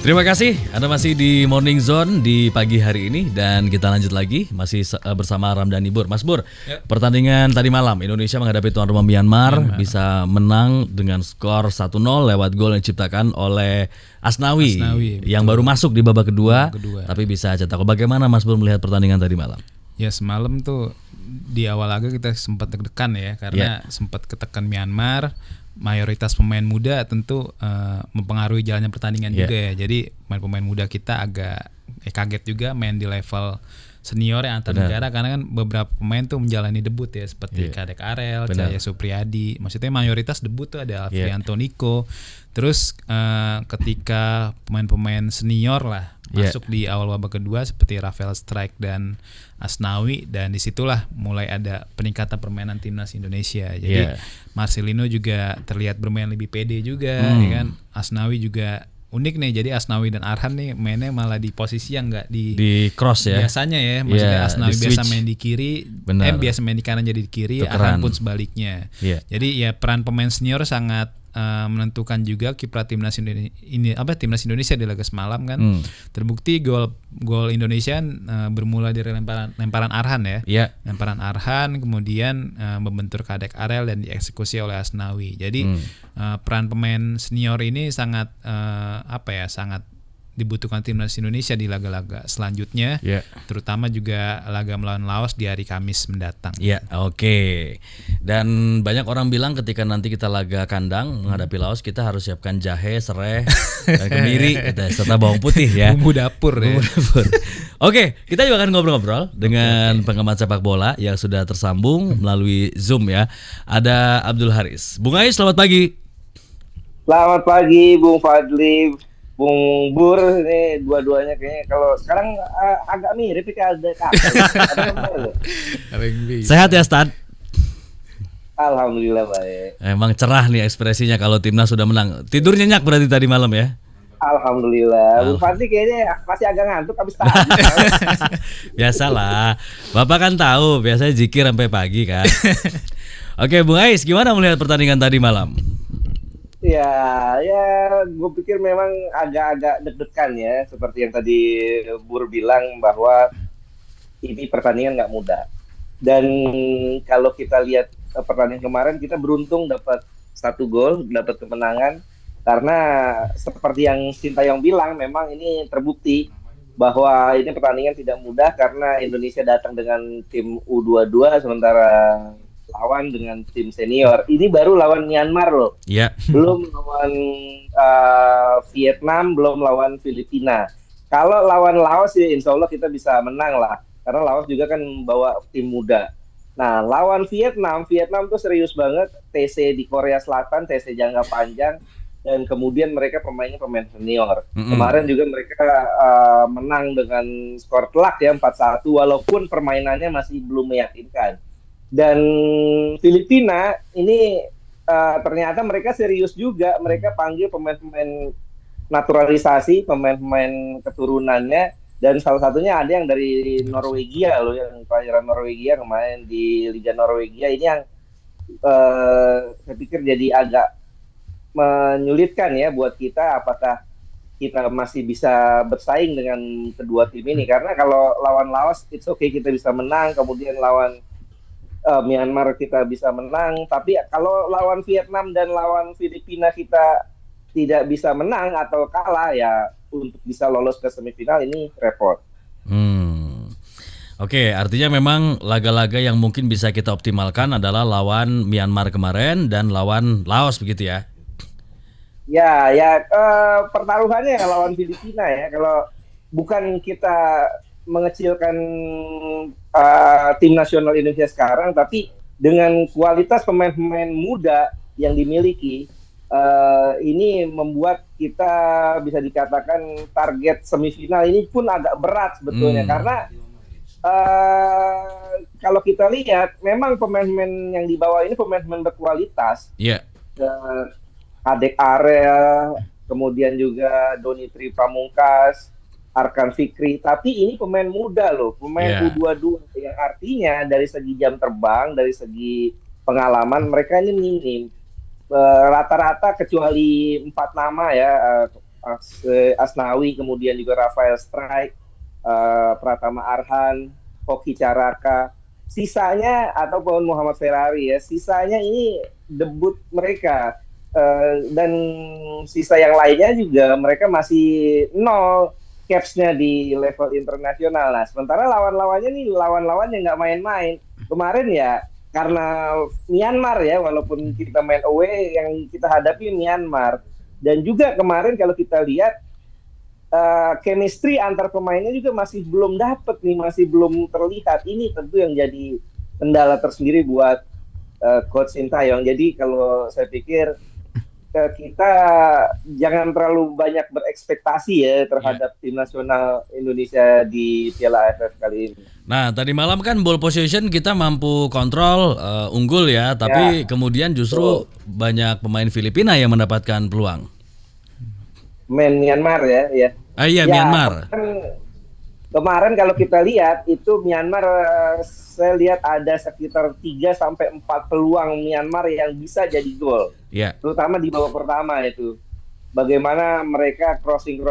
Terima kasih, Anda masih di Morning Zone di pagi hari ini dan kita lanjut lagi masih bersama Ramdhani Bur. Mas Bur, pertandingan tadi malam Indonesia menghadapi tuan rumah Myanmar bisa menang dengan skor 1-0 lewat gol yang diciptakan oleh Asnawi yang baru masuk di babak kedua. Tapi bisa cetak. Bagaimana Mas Bur melihat pertandingan tadi malam? Ya semalam tuh di awal laga kita sempat deg-degan ya karena sempat ketekan Myanmar. Mayoritas pemain muda tentu mempengaruhi jalannya pertandingan juga ya. Jadi pemain muda kita agak kaget juga main di level senior yang antar negara karena kan beberapa pemain tuh menjalani debut ya seperti Kadek Arel, Cahya Supriyadi. Maksudnya mayoritas debut tuh ada Alfrianto Niko. Terus ketika pemain-pemain senior lah masuk di awal babak kedua seperti Rafael Strike dan Asnawi, dan disitulah mulai ada peningkatan permainan timnas Indonesia. Jadi Marcelino juga terlihat bermain lebih pede juga, ya kan. Asnawi juga unik nih. Jadi Asnawi dan Arhan nih mainnya malah di posisi yang nggak di cross ya. Biasanya ya, maksudnya Asnawi biasa main di kiri, biasa main di kanan jadi di kiri, Arhan pun sebaliknya. Jadi ya peran pemain senior sangat menentukan juga kiprah timnas Indonesia di laga semalam kan. Terbukti gol Indonesia bermula dari lemparan Arhan ya. Lemparan Arhan kemudian membentur Kadek Arel dan dieksekusi oleh Asnawi. Jadi peran pemain senior ini sangat sangat dibutuhkan timnas Indonesia di laga-laga selanjutnya, terutama juga laga melawan Laos di hari Kamis mendatang. Dan banyak orang bilang ketika nanti kita laga kandang menghadapi Laos, kita harus siapkan jahe, serai, dan kemiri, serta bawang putih ya. Bumbu dapur ya. Kita juga akan ngobrol-ngobrol dengan pengamat sepak bola yang sudah tersambung melalui Zoom ya. Ada Abdul Haris. Bung Ais, selamat pagi. Selamat pagi, Bung Fadli. Bung Bur, ini dua-duanya kayaknya kalau sekarang agak mirip kayak ada Sehat ya Stan? Alhamdulillah baik. Emang cerah nih ekspresinya kalau timnas sudah menang. Tidur nyenyak berarti tadi malam ya? Alhamdulillah. Bung Fadli kayaknya masih agak ngantuk habis tadi. Biasalah, Bapak kan tahu biasanya zikir sampai pagi kan. Oke, Bung Ais, gimana melihat pertandingan tadi malam? Ya, gue pikir memang agak-agak deg-degan ya, seperti yang tadi Bur bilang bahwa ini pertandingan nggak mudah. Dan kalau kita lihat pertandingan kemarin, kita beruntung dapat 1 gol, dapat kemenangan, karena seperti yang Sintayong bilang, memang ini terbukti bahwa ini pertandingan tidak mudah karena Indonesia datang dengan tim U22 sementara lawan dengan tim senior. Ini baru lawan Myanmar loh. Belum lawan Vietnam, belum lawan Filipina. Kalau lawan Laos ya insya Allah kita bisa menang lah. Karena Laos juga kan bawa tim muda. Nah lawan Vietnam tuh serius banget. TC di Korea Selatan, TC jangka panjang. Dan kemudian mereka pemain senior. Kemarin juga mereka menang dengan skor telak ya 4-1. Walaupun permainannya masih belum meyakinkan. Dan Filipina ini ternyata mereka serius juga. Mereka panggil pemain-pemain naturalisasi, pemain-pemain keturunannya, dan salah satunya ada yang dari Norwegia loh, yang pelajaran Norwegia kemarin di Liga Norwegia. Ini yang saya pikir jadi agak menyulitkan ya buat kita, apakah kita masih bisa bersaing dengan kedua tim ini. Karena kalau lawan Laos it's okay, kita bisa menang, kemudian lawan Myanmar kita bisa menang, tapi kalau lawan Vietnam dan lawan Filipina kita tidak bisa menang atau kalah, ya untuk bisa lolos ke semifinal ini repot. Artinya memang laga-laga yang mungkin bisa kita optimalkan adalah lawan Myanmar kemarin dan lawan Laos begitu ya? Pertaruhannya lawan Filipina ya. Kalau bukan kita mengecilkan tim nasional Indonesia sekarang, tapi dengan kualitas pemain-pemain muda yang dimiliki, ini membuat kita bisa dikatakan target semifinal ini pun agak berat sebetulnya. Karena kalau kita lihat memang pemain-pemain yang dibawa ini pemain-pemain berkualitas. Kadek Arel, kemudian juga Donitri Pamungkas, Arkan Fikri, tapi ini pemain muda loh, pemain U22, yang artinya dari segi jam terbang, dari segi pengalaman mereka ini minim. Rata-rata kecuali 4 nama ya, Asnawi, kemudian juga Rafael Strike, Pratama Arhan, Hoki Caraka. Sisanya ataupun Muhammad Ferrari ya, sisanya ini debut mereka. Dan sisa yang lainnya juga mereka masih nol caps-nya di level internasional. Nah, sementara lawan-lawannya nih lawan-lawan yang nggak main-main. Kemarin ya karena Myanmar ya, walaupun kita main away, yang kita hadapi Myanmar. Dan juga kemarin kalau kita lihat chemistry antar pemainnya juga masih belum dapet nih, masih belum terlihat. Ini tentu yang jadi kendala tersendiri buat Coach Sintayong. Jadi kalau saya pikir kita jangan terlalu banyak berekspektasi ya terhadap tim nasional Indonesia di Piala AFF kali ini. Nah, tadi malam kan ball position kita mampu kontrol, unggul ya, tapi kemudian justru banyak pemain Filipina yang mendapatkan peluang. Myanmar ya. Iya, Myanmar. Kemarin kalau kita lihat itu Myanmar, saya lihat ada sekitar 3-4 peluang Myanmar yang bisa jadi gol. Terutama di babak pertama itu. Bagaimana mereka crossing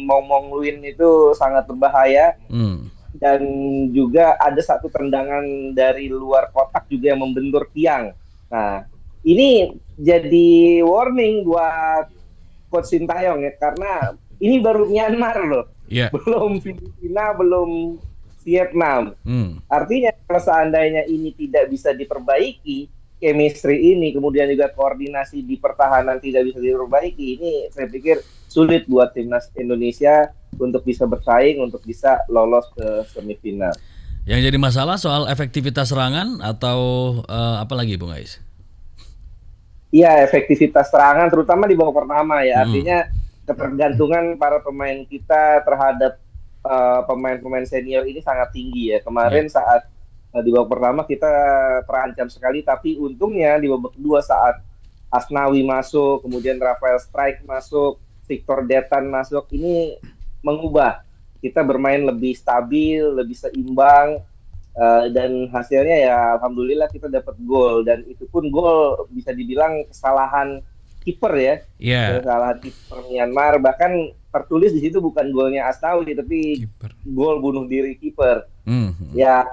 Mong Luin itu sangat berbahaya. Dan juga ada satu tendangan dari luar kotak juga yang membentur tiang. Nah, ini jadi warning buat Coach Sintayong ya, karena ini baru Myanmar loh. Belum Filipina, belum Vietnam. Artinya kalau seandainya ini tidak bisa diperbaiki, chemistry ini, kemudian juga koordinasi di pertahanan tidak bisa diperbaiki, ini saya pikir sulit buat timnas Indonesia untuk bisa bersaing, untuk bisa lolos ke semifinal. Yang jadi masalah soal efektivitas serangan atau apa lagi Bung Ais? Iya, efektivitas serangan terutama di babak pertama ya. Artinya ketergantungan para pemain kita terhadap pemain-pemain senior ini sangat tinggi ya. Kemarin saat di babak pertama kita terancam sekali, tapi untungnya di babak kedua saat Asnawi masuk, kemudian Rafael Strike masuk, Victor Detan masuk, ini mengubah. Kita bermain lebih stabil, lebih seimbang, dan hasilnya ya alhamdulillah kita dapat gol, dan itu pun gol bisa dibilang kesalahan kiper ya. Kesalahan kiper Myanmar, bahkan tertulis di situ bukan golnya Asnawi tapi gol bunuh diri kiper. Ya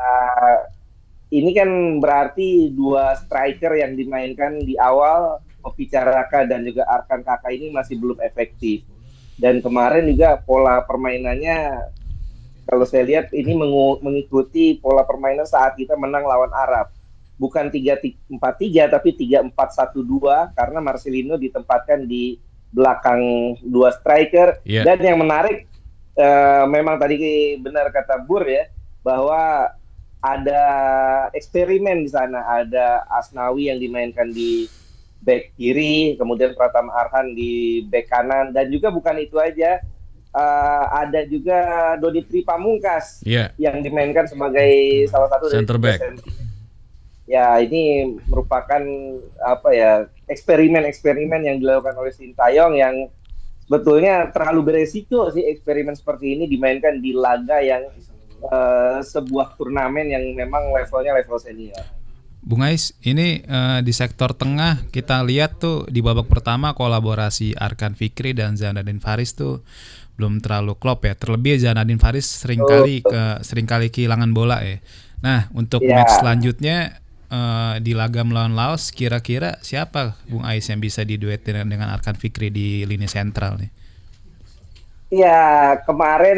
ini kan berarti dua striker yang dimainkan di awal, Hoki Caraka dan juga Arkan Kakak ini masih belum efektif. Dan kemarin juga pola permainannya kalau saya lihat ini mengikuti pola permainan saat kita menang lawan Arab. Bukan 3-4-3 tapi 3-4-1-2 karena Marcelino ditempatkan di belakang dua striker. Dan yang menarik memang tadi benar kata Bur ya, bahwa ada eksperimen di sana, ada Asnawi yang dimainkan di back kiri, kemudian Pratama Arhan di back kanan, dan juga bukan itu aja, ada juga Dodi Tri Pamungkas yang dimainkan sebagai salah satu center back. Ya, ini merupakan eksperimen yang dilakukan oleh Sintayong yang sebetulnya terlalu beresiko sih eksperimen seperti ini dimainkan di laga yang sebuah turnamen yang memang levelnya level senior. Bung Ais, ini di sektor tengah kita lihat tuh di babak pertama kolaborasi Arkan Fikri dan Zainuddin Faris tuh belum terlalu klop ya. Terlebih Zainuddin Faris seringkali kehilangan bola ya. Nah, untuk match selanjutnya di laga melawan Laos, kira-kira siapa Bung Ais yang bisa diduetin dengan Arkan Fikri di lini sentral nih? Ya, kemarin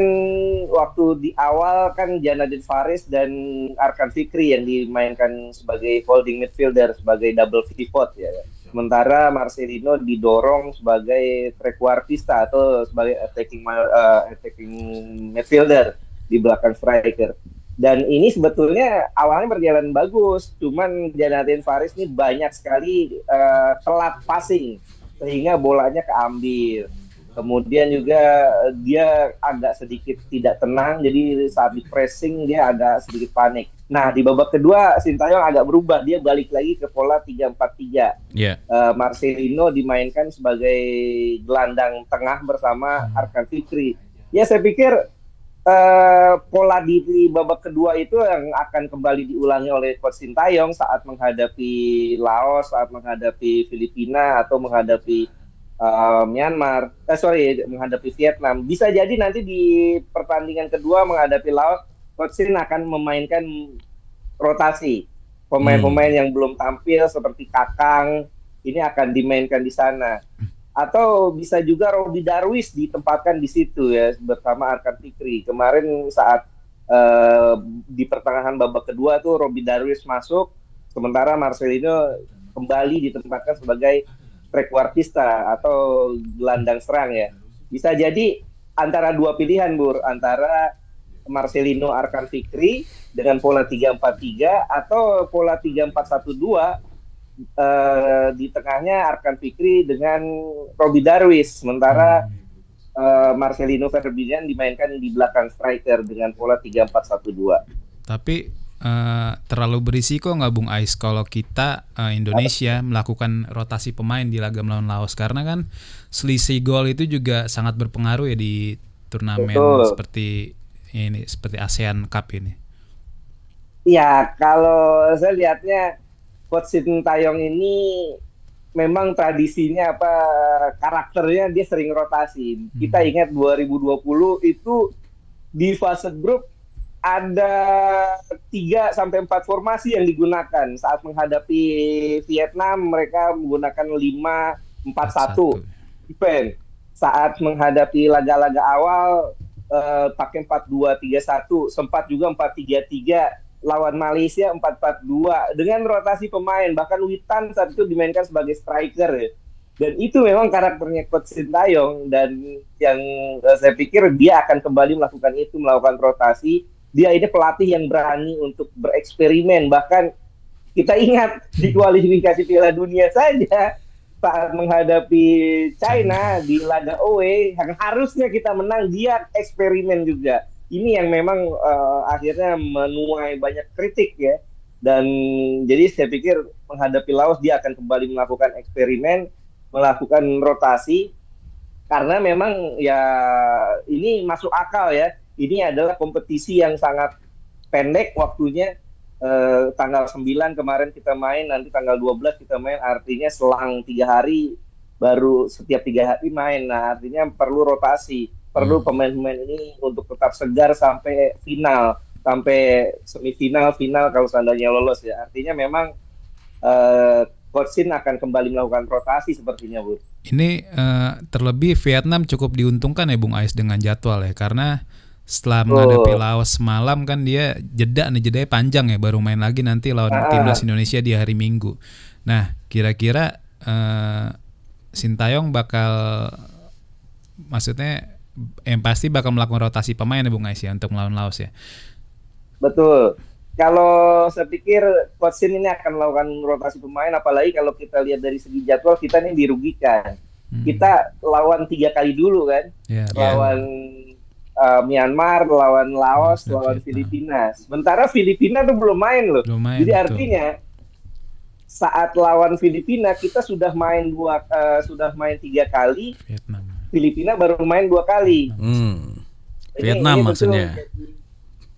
waktu di awal kan Zainuddin Faris dan Arkan Fikri yang dimainkan sebagai holding midfielder, sebagai double pivot ya. Sementara Marcelino didorong sebagai trequartista atau sebagai attacking midfielder di belakang striker. Dan ini sebetulnya awalnya berjalan bagus, cuman Zainuddin Faris ini banyak sekali telat passing sehingga bolanya keambil. Kemudian juga dia agak sedikit tidak tenang, jadi saat di pressing dia agak sedikit panik. Nah, di babak kedua Sintayong agak berubah, dia balik lagi ke pola 3-4-3. Marcelino dimainkan sebagai gelandang tengah bersama Arkan Fikri. Ya, saya pikir pola di babak kedua itu yang akan kembali diulangi oleh Coach Sintayong saat menghadapi Laos, saat menghadapi Filipina atau menghadapi Myanmar, menghadapi Vietnam. Bisa jadi nanti di pertandingan kedua menghadapi Laos, Coach Shin akan memainkan rotasi. Pemain-pemain yang belum tampil seperti Kakang, ini akan dimainkan di sana. Atau bisa juga Robbie Darwish ditempatkan di situ ya, bersama Arkan Fikri. Kemarin saat di pertengahan babak kedua tuh Robbie Darwish masuk, sementara Marcelino kembali ditempatkan sebagai trequartista atau gelandang serang ya. Bisa jadi antara dua pilihan, Bur, antara Marcelino Arkan Fikri dengan pola 3-4-3 atau pola 3-4-1-2, di tengahnya Arkan Fikri dengan Robbie Darwish, sementara Marcelino Ferdinand dimainkan di belakang striker dengan pola 3-4-1-2. Tapi terlalu berisiko nggak Bung Ais kalau kita Indonesia melakukan rotasi pemain di laga melawan Laos, karena kan selisih gol itu juga sangat berpengaruh ya di turnamen seperti ini, seperti ASEAN Cup ini. Ya, kalau saya lihatnya Coach Sintayong ini memang tradisinya karakternya dia sering rotasi. Kita ingat 2020 itu di fase grup ada 3-4 formasi yang digunakan. Saat menghadapi Vietnam mereka menggunakan 5-4-1 defense. Saat menghadapi laga-laga awal pakai 4-2-3-1, sempat juga 4-3-3. Lawan Malaysia 4-4-2 dengan rotasi pemain, bahkan Witan saat itu dimainkan sebagai striker ya. Dan itu memang karakternya Coach Sintayong, dan yang saya pikir dia akan kembali melakukan rotasi. Dia ini pelatih yang berani untuk bereksperimen. Bahkan kita ingat di kualifikasi Piala Dunia saja saat menghadapi China di laga away, yang harusnya kita menang, dia eksperimen juga. Ini yang memang akhirnya menuai banyak kritik ya. Dan jadi saya pikir menghadapi Laos dia akan kembali melakukan eksperimen, melakukan rotasi, karena memang ya ini masuk akal ya. Ini adalah kompetisi yang sangat pendek waktunya. Tanggal 9 kemarin kita main, nanti tanggal 12 kita main, artinya selang 3 hari, baru setiap 3 hari main. Nah, artinya perlu rotasi, perlu pemain-pemain ini untuk tetap segar sampai final, sampai semifinal, final kalau seandainya lolos ya. Artinya memang Coach Shin akan kembali melakukan rotasi sepertinya, Bu. Ini terlebih Vietnam cukup diuntungkan ya Bung Ais dengan jadwal ya, karena setelah menghadapi Laos semalam kan dia jedanya panjang ya, baru main lagi nanti lawan timnas Indonesia di hari Minggu. Nah, kira-kira Sintayong maksudnya yang pasti bakal melakukan rotasi pemain ya Bung Ais ya untuk melawan Laos ya. Betul. Kalau saya pikir Coach Shin ini akan melakukan rotasi pemain, apalagi kalau kita lihat dari segi jadwal kita ini dirugikan. Kita lawan 3 kali dulu kan, lawan Myanmar, lawan Laos, lawan Filipina. Sementara Filipina tuh belum main loh. Jadi artinya saat lawan Filipina kita sudah main 3 kali. Filipina baru main 2 kali. Vietnam maksudnya.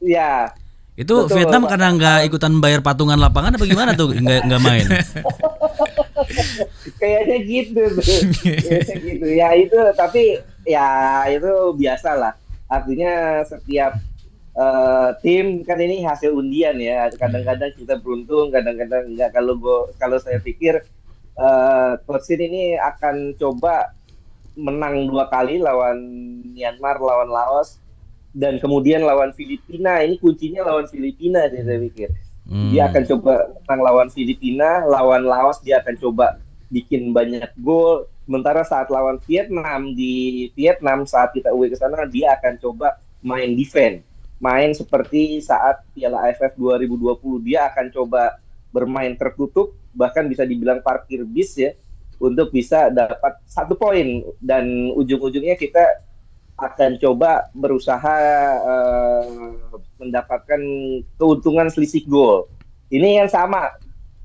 Ya. Itu betul. Vietnam karena nggak ikutan bayar patungan lapangan apa gimana tuh nggak main? Kayaknya gitu tuh. Kayaknya gitu. Ya itu, tapi ya itu biasa lah. Artinya setiap tim kan ini hasil undian ya. Kadang-kadang kita beruntung, kadang-kadang enggak. Kalau saya pikir Coach Shin ini akan coba menang 2 kali lawan Myanmar, lawan Laos, dan kemudian lawan Filipina. Ini kuncinya lawan Filipina sih saya pikir. Dia akan coba menang lawan Filipina, lawan Laos dia akan coba bikin banyak gol. Sementara saat lawan Vietnam di Vietnam, saat kita away ke sana, dia akan coba main defense. Main seperti saat Piala AFF 2020, dia akan coba bermain tertutup, bahkan bisa dibilang parkir bis ya, untuk bisa dapat 1 poin. Dan ujung-ujungnya kita akan coba berusaha mendapatkan keuntungan selisih gol. Ini yang sama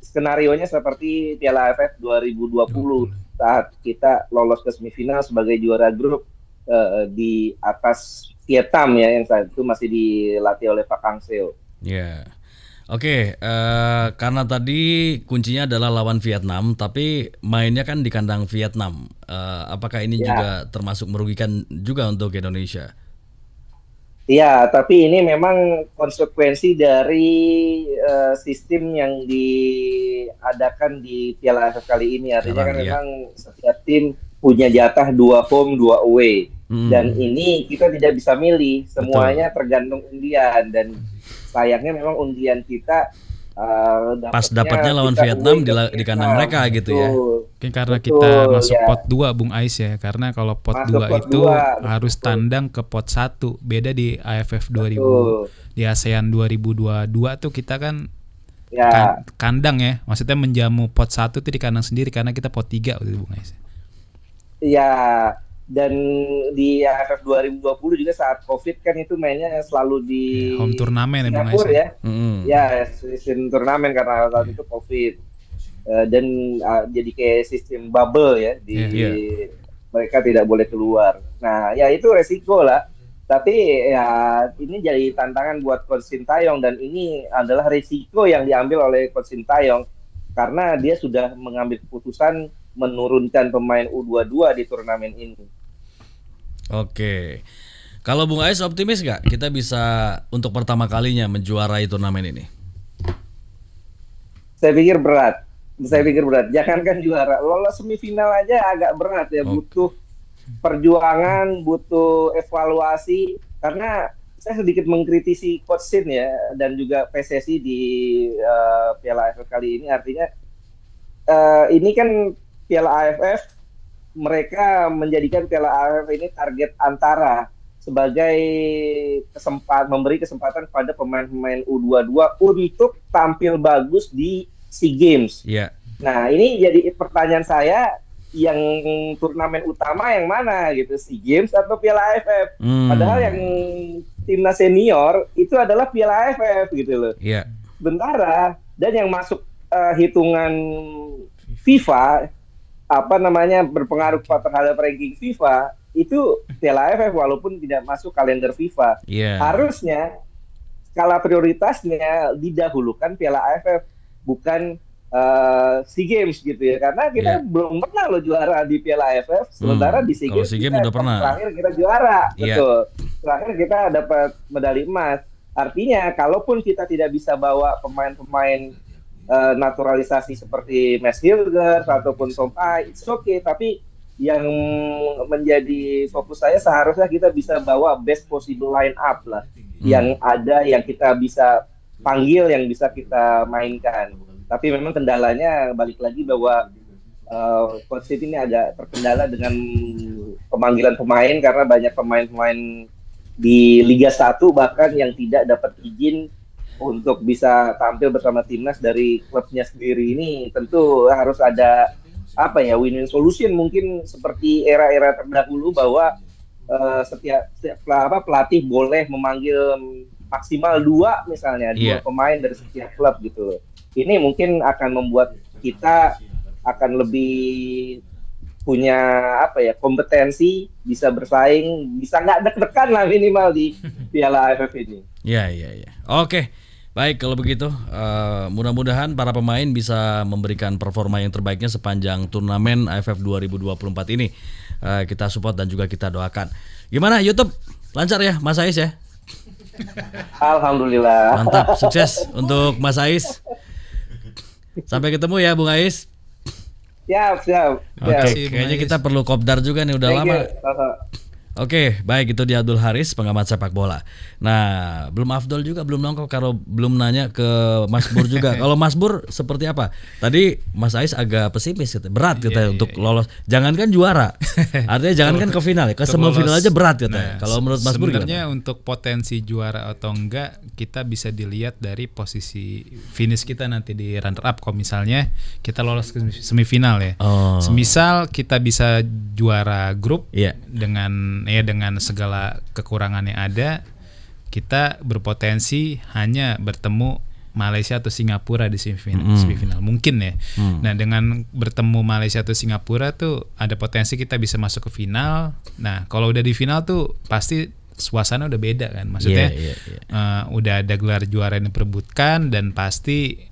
skenarionya seperti Piala AFF 2020 saat kita lolos ke semifinal sebagai juara grup di atas Vietnam ya, yang saat itu masih dilatih oleh Pak Kang Seo. Ya. Oke, karena tadi kuncinya adalah lawan Vietnam, tapi mainnya kan di kandang Vietnam. Apakah ini juga termasuk merugikan juga untuk Indonesia? Iya, tapi ini memang konsekuensi dari sistem yang diadakan di Piala AFF kali ini. Artinya kan memang setiap tim punya jatah 2 home, 2 away. Dan ini kita tidak bisa milih, semuanya tergantung undian. Dan sayangnya memang undian kita pas dapatnya lawan Vietnam di kandang mereka gitu ya. Mungkin karena kita masuk pot 2 Bung Ais ya. Karena kalau pot 2 itu harus tandang ke pot 1. Beda di AFF 2000 di ASEAN 2022 tuh kita kan kandang ya. Maksudnya menjamu pot 1 itu di kandang sendiri karena kita pot 3 waktu itu Bung Ais. Iya. Dan di AFF 2020 juga saat COVID kan itu mainnya selalu di home turnamen Singapura ya. Ya, sistem turnamen karena saat itu COVID. Dan jadi kayak sistem bubble ya mereka tidak boleh keluar. Nah, ya itu resiko lah. Tapi ya ini jadi tantangan buat Coach Sintayong dan ini adalah resiko yang diambil oleh Coach Sintayong karena dia sudah mengambil keputusan menurunkan pemain U22 di turnamen ini. Oke. Kalau Bung Ais optimis nggak kita bisa untuk pertama kalinya menjuarai turnamen ini? Saya pikir berat. Jangankan juara, lolos semifinal aja agak berat ya. Butuh perjuangan, butuh evaluasi. Karena saya sedikit mengkritisi Coach Sin ya dan juga PSSI di Piala AFF kali ini. Artinya ini kan Piala AFF, mereka menjadikan Piala AFF ini target antara sebagai memberi kesempatan pada pemain-pemain U22 untuk tampil bagus di SEA Games. Nah, ini jadi pertanyaan saya, yang turnamen utama yang mana gitu, SEA Games atau Piala AFF? Padahal yang timnas senior itu adalah Piala AFF gitu loh. Sementara dan yang masuk hitungan FIFA berpengaruh terhadap ranking FIFA itu Piala AFF walaupun tidak masuk kalender FIFA. Harusnya skala prioritasnya didahulukan Piala AFF bukan SEA Games gitu ya, karena kita belum pernah loh juara di Piala AFF, sementara di SEA Games udah pernah. Terakhir kita juara, betul. Terakhir kita dapat medali emas. Artinya kalaupun kita tidak bisa bawa pemain-pemain naturalisasi seperti Max Hilgers ataupun Tom Pai, it's okay. Tapi yang menjadi fokus saya seharusnya kita bisa bawa best possible line up lah, yang ada, yang kita bisa panggil, yang bisa kita mainkan. Tapi memang kendalanya balik lagi bahwa Coach Siti ini agak terkendala dengan pemanggilan pemain karena banyak pemain-pemain di Liga 1 bahkan yang tidak dapat izin untuk bisa tampil bersama timnas dari klubnya sendiri. Ini tentu harus ada win-win solution, mungkin seperti era-era terdahulu bahwa setiap pelatih boleh memanggil maksimal 2 misalnya, 2 pemain dari setiap klub gitu. Ini mungkin akan membuat kita akan lebih punya kompetensi, bisa bersaing, bisa nggak deg-degan lah minimal di Piala AFF ini. Iya. Oke. Baik, kalau begitu mudah-mudahan para pemain bisa memberikan performa yang terbaiknya sepanjang turnamen AFF 2024 ini. Kita support dan juga kita doakan. Gimana YouTube? Lancar ya Mas Ais ya? Alhamdulillah. Mantap, sukses untuk Mas Ais. Sampai ketemu ya Bung Ais. Siap. Oke, kayaknya kita perlu kopdar juga nih, udah lama. Oke, baik, itu dia Abdul Haris, pengamat sepak bola. Nah, belum Afdol juga, belum nongkrong kalau belum nanya ke Mas Bur juga. Kalau Mas Bur seperti apa? Tadi Mas Ais agak pesimis, berat katanya untuk lolos. Jangankan juara, artinya jangankan ke final, ke semifinal aja berat katanya. Kalau menurut Mas Bur sebenarnya untuk potensi juara atau enggak kita bisa dilihat dari posisi finish kita nanti di runner up. Kalau misalnya kita lolos ke semifinal ya, semisal kita bisa juara grup dengan segala kekurangan yang ada, kita berpotensi hanya bertemu Malaysia atau Singapura di semifinal mungkin ya. Nah, dengan bertemu Malaysia atau Singapura tuh ada potensi kita bisa masuk ke final. Nah, kalau udah di final tuh pasti suasana udah beda kan, maksudnya udah ada gelar juara yang diperebutkan dan pasti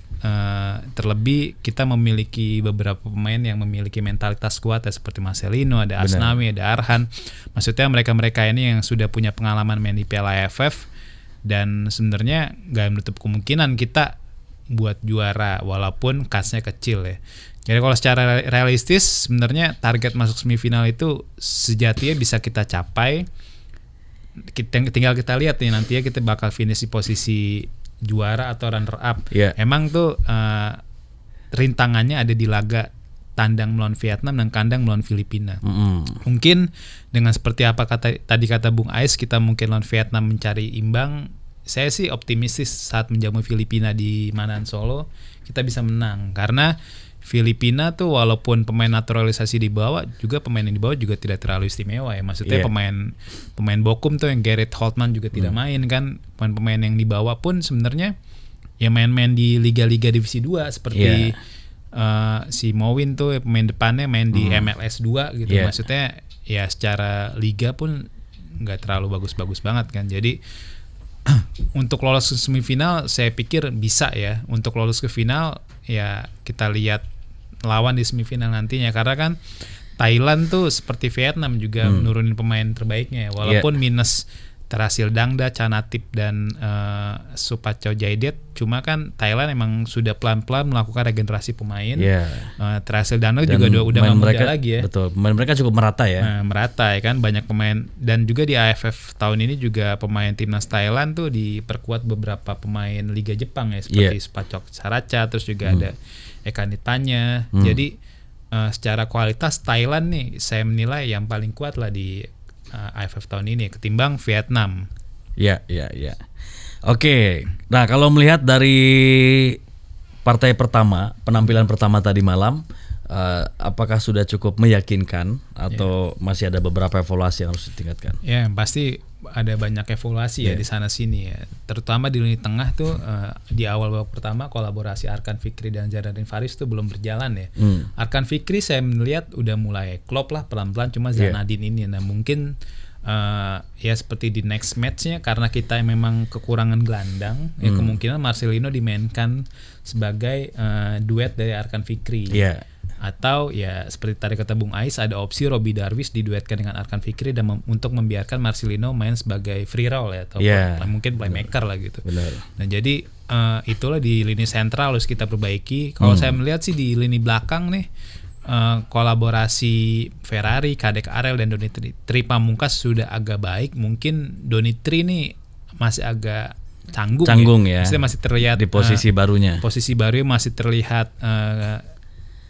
terlebih kita memiliki beberapa pemain yang memiliki mentalitas kuat ya, seperti Marcelino, ada Asnawi, ada Arhan. Maksudnya mereka-mereka ini yang sudah punya pengalaman main di Piala AFF dan sebenarnya nggak menutup kemungkinan kita buat juara walaupun kasnya kecil ya. Jadi kalau secara realistis sebenarnya target masuk semifinal itu sejatinya bisa kita capai. Tinggal kita lihat nih nantinya kita bakal finish di posisi juara atau runner up. Emang tuh rintangannya ada di laga tandang melawan Vietnam dan kandang melawan Filipina. Mungkin dengan seperti apa tadi kata Bung Ais, kita mungkin lawan Vietnam mencari imbang. Saya sih optimistis saat menjamu Filipina di Manan Solo kita bisa menang, karena Filipina tuh walaupun pemain naturalisasi dibawa, juga pemain yang dibawa juga tidak terlalu istimewa ya. Maksudnya pemain bokum tuh yang Gareth Holtman juga tidak main kan. Pemain yang dibawa pun sebenarnya ya main-main di liga-liga divisi 2 seperti si Mowin tuh pemain depannya main di MLS 2 gitu. Maksudnya ya secara liga pun nggak terlalu bagus-bagus banget kan. Jadi untuk lolos ke semifinal saya pikir bisa ya. Untuk lolos ke final ya kita lihat lawan di semifinal nantinya, karena kan Thailand tuh seperti Vietnam juga menurunin pemain terbaiknya ya. Walaupun minus Terasil Dangda, Chanatip dan Supacho Jaidet, cuma kan Thailand emang sudah pelan-pelan melakukan regenerasi pemain. Terasil Dangda juga udah nggak muda lagi ya. Betul, pemain mereka cukup merata ya. Merata ya kan, banyak pemain. Dan juga di AFF tahun ini juga pemain timnas Thailand tuh diperkuat beberapa pemain Liga Jepang ya, seperti Spacok Saraca, terus juga ada Eka Nitanya. Jadi secara kualitas Thailand nih saya menilai yang paling kuat lah di AFF tahun ini ketimbang Vietnam. Ya. Oke. Nah, kalau melihat dari partai pertama, penampilan pertama tadi malam, apakah sudah cukup meyakinkan atau masih ada beberapa evaluasi yang harus ditingkatkan? Ya, pasti ada banyak evaluasi ya di sana sini ya. Terutama di lini tengah tuh di awal babak pertama kolaborasi Arkan Fikri dan Zahraddin Faris tuh belum berjalan ya. Arkan Fikri saya melihat udah mulai klop lah pelan-pelan, cuma Zahraddin ini nah mungkin ya seperti di next match-nya karena kita memang kekurangan gelandang ya kemungkinan Marcelino dimainkan sebagai duet dari Arkan Fikri. Atau ya seperti tadi kata Bung Ais, ada opsi Robbie Darwish diduetkan dengan Arkan Fikri dan untuk membiarkan Marcelino main sebagai free roll ya, atau mungkin playmaker lah gitu. Nah jadi itulah di lini sentral harus kita perbaiki. Kalau saya melihat sih di lini belakang nih kolaborasi Ferrari, Kadek Arel dan Donitri Pamungkas sudah agak baik. Mungkin Donitri nih masih agak canggung ya. Maksudnya masih terlihat di posisi barunya. Posisi baru masih terlihat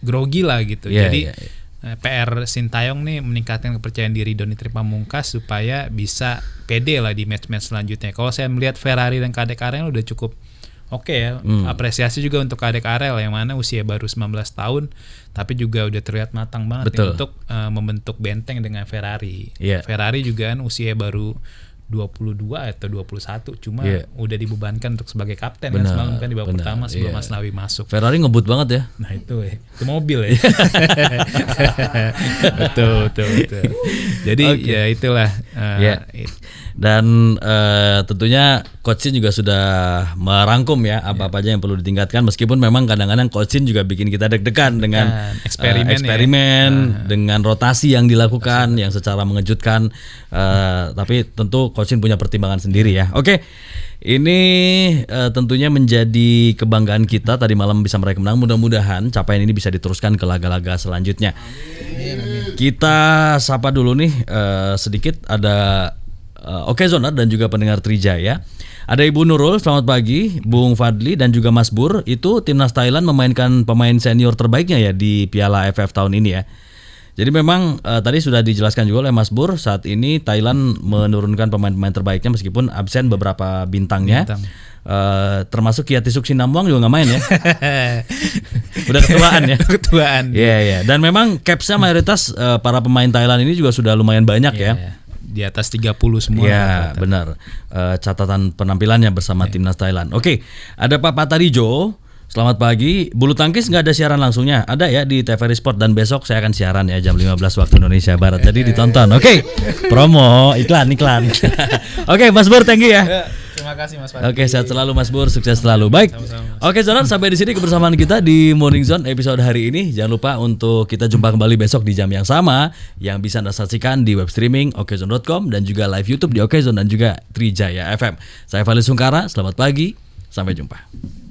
grogi lah gitu. Jadi PR Sintayong nih meningkatkan kepercayaan diri Donitri Pamungkas supaya bisa pede lah di match-match selanjutnya. Kalau saya melihat Ferrari dan Kadek Arel udah cukup oke ya. Apresiasi juga untuk Kadek Arel yang mana usia baru 19 tahun tapi juga udah terlihat matang banget ya, untuk membentuk benteng dengan Ferrari. Ferrari juga kan usia baru 22 atau 21 cuma udah dibebankan untuk sebagai kapten kan semalam kan di babak pertama sebelum Asnawi masuk. Ferrari ngebut banget ya. Nah itu mobil ya. betul. Jadi ya itulah. Dan tentunya Coach Shin juga sudah merangkum ya apa-apa aja yang perlu ditingkatkan, meskipun memang kadang-kadang Coach Shin juga bikin kita deg-degan dengan eksperimen dengan rotasi yang dilakukan yang secara mengejutkan, tapi tentu Coach Shin punya pertimbangan sendiri ya. Oke. Ini tentunya menjadi kebanggaan kita tadi malam bisa meraih kemenangan. Mudah-mudahan capaian ini bisa diteruskan ke laga-laga selanjutnya. Kita sapa dulu nih sedikit ada Oke Zoner dan juga pendengar Trijaya. Ada Ibu Nurul, selamat pagi. Bung Fadli dan juga Mas Bur. Itu timnas Thailand memainkan pemain senior terbaiknya ya di Piala AFF tahun ini ya. Jadi memang tadi sudah dijelaskan juga oleh Mas Bur, saat ini Thailand menurunkan pemain-pemain terbaiknya meskipun absen beberapa bintangnya. Termasuk Kiatisuk Sinamwang juga nggak main ya. Udah ketuaan ya. Iya. Dan memang capsnya mayoritas para pemain Thailand ini juga sudah lumayan banyak ya. Di atas 30 semua. Ya benar. Catatan penampilannya bersama timnas Thailand. Oke, ada Pak Patarijo. Selamat pagi. Bulu tangkis nggak ada siaran langsungnya. Ada ya di TVRI Sport dan besok saya akan siaran ya jam 15 waktu Indonesia Barat. Jadi ditonton. Oke. Promo, iklan. Oke, Mas Bur, thank you ya. Terima kasih Mas Fadli. Oke, sehat selalu Mas Bur, sukses selalu. Baik. Oke, saudara, sampai di sini kebersamaan kita di Morning Zone episode hari ini. Jangan lupa untuk kita jumpa kembali besok di jam yang sama yang bisa Anda saksikan di web streaming okezone.com dan juga live YouTube di Okezone dan juga Trijaya FM. Saya Fadli Sungkara, selamat pagi. Sampai jumpa.